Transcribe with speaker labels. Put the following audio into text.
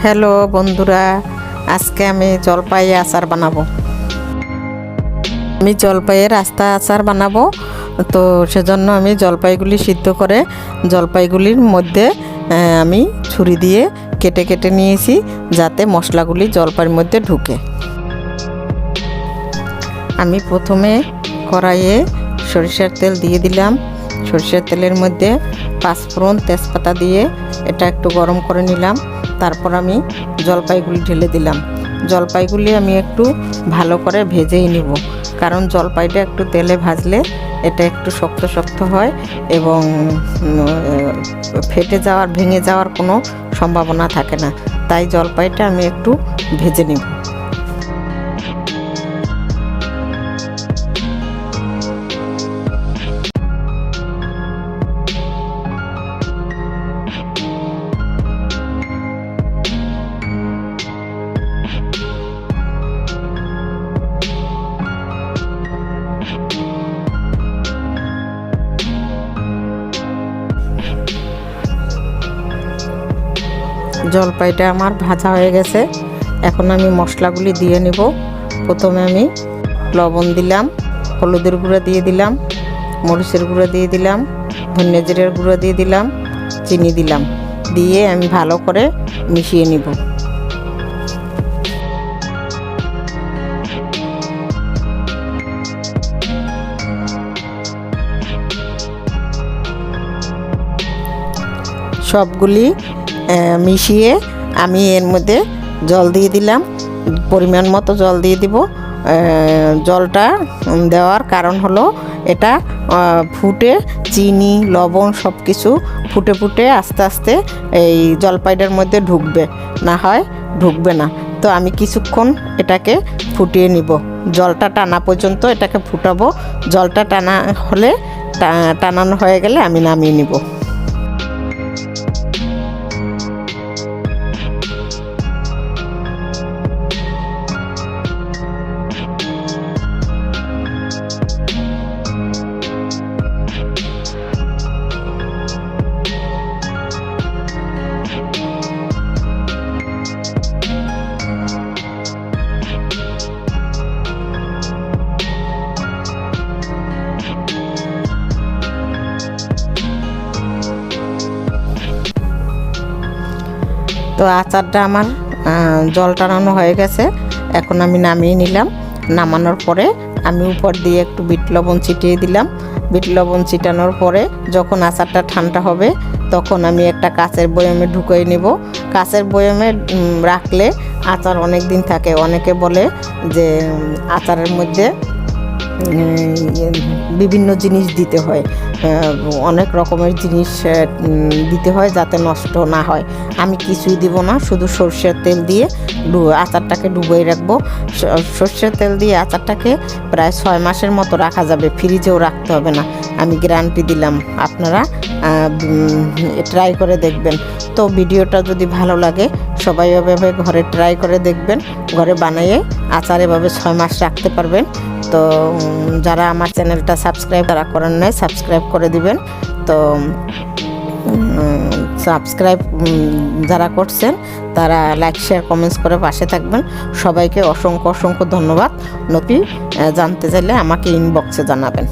Speaker 1: Hello বন্ধুরা, আজকে আমি জলপাই আচার বানাবো। আমি জলপাইয়ের আচার বানাবো। তো সেজন্য আমি জলপাইগুলি সিদ্ধ করে জলপাইগুলির মধ্যে আমি ছুরি দিয়ে কেটে কেটে নিয়েছি, যাতে মশলাগুলি জলপাইয়ের মধ্যে ঢুকে। আমি প্রথমে কড়াইয়ে সরিষার তেল দিয়ে দিলাম। সরিষার তেলের মধ্যে পাঁচফোড়ন, তেজপাতা দিয়ে এটা একটু গরম করে নিলাম। তারপর আমি জলপাইগুলি ঢেলে দিলাম। জলপাইগুলি আমি একটু ভালো করে ভেজেই নিব, কারণ জলপাইটা একটু তেলে ভাজলে এটা একটু শক্ত শক্ত হয় এবং ফেটে যাওয়ার, ভেঙে যাওয়ার কোনো সম্ভাবনা থাকে না। তাই জলপাইটা আমি একটু ভেজে নিব। জলপাইটা আমার ভাজা হয়ে গেছে। এখন আমি মশলাগুলি দিয়ে নিব। প্রথমে আমি লবণ দিলাম, হলুদের গুঁড়ো দিয়ে দিলাম, মরিচের গুঁড়ো দিয়ে দিলাম, ধনিয়া জিরার গুঁড়ো দিয়ে দিলাম, চিনি দিলাম, দিয়ে আমি ভালো করে মিশিয়ে নিব। সবগুলি মিশিয়ে আমি এর মধ্যে জল দিয়ে দিলাম। পরিমাণ মতো জল দিয়ে দিব। জলটা দেওয়ার কারণ হলো এটা ফুটে চিনি, লবণ সব কিছু ফুটে ফুটে আস্তে আস্তে এই জলপাইটার মধ্যে ঢুকবে, না হয় ঢুকবে না। তো আমি কিছুক্ষণ এটাকে ফুটিয়ে নিব। জলটা টানা পর্যন্ত এটাকে ফুটাবো। জলটা টানা হলে, টানানো হয়ে গেলে আমি নামিয়ে নিব। তো আচারটা আমার জল টানানো হয়ে গেছে। এখন আমি নামিয়ে নিলাম। নামানোর পরে আমি উপর দিয়ে একটু বিট লবণ ছিটিয়ে দিলাম। বিট লবণ ছিটানোর পরে যখন আচারটা ঠান্ডা হবে, তখন আমি একটা কাচের বয়ামে ঢুকিয়ে নেব। কাচের বয়ামে রাখলে আচার অনেক দিন থাকে। অনেকে বলে যে আচারের মধ্যে বিভিন্ন জিনিস দিতে হয়, অনেক রকমের জিনিস দিতে হয় যাতে নষ্ট না হয়। আমি কিছুই দিব না, শুধু সরষের তেল দিয়ে আচারটাকে ডুবিয়ে রাখবো। সরষের তেল দিয়ে আচারটাকে প্রায় 6 মাসের মতো রাখা যাবে, ফ্রিজেও রাখতে হবে না। আমি গ্যারান্টি দিলাম, আপনারা ট্রাই করে দেখবেন। তো ভিডিওটা যদি ভালো লাগে সবাই এভাবে ঘরে ট্রাই করে দেখবেন। ঘরে বানিয়ে আচার এভাবে 6 মাস রাখতে পারবেন। তো যারা আমার চ্যানেলটা সাবস্ক্রাইব করেন নাই, সাবস্ক্রাইব করে দিবেন। তো সাবস্ক্রাইব যারা করছেন তারা লাইক, শেয়ার, কমেন্টস করে পাশে থাকবেন। সবাইকে অসংখ্য অসংখ্য ধন্যবাদ। নতুন জানতে চাইলে আমাকে ইনবক্সে জানাবেন।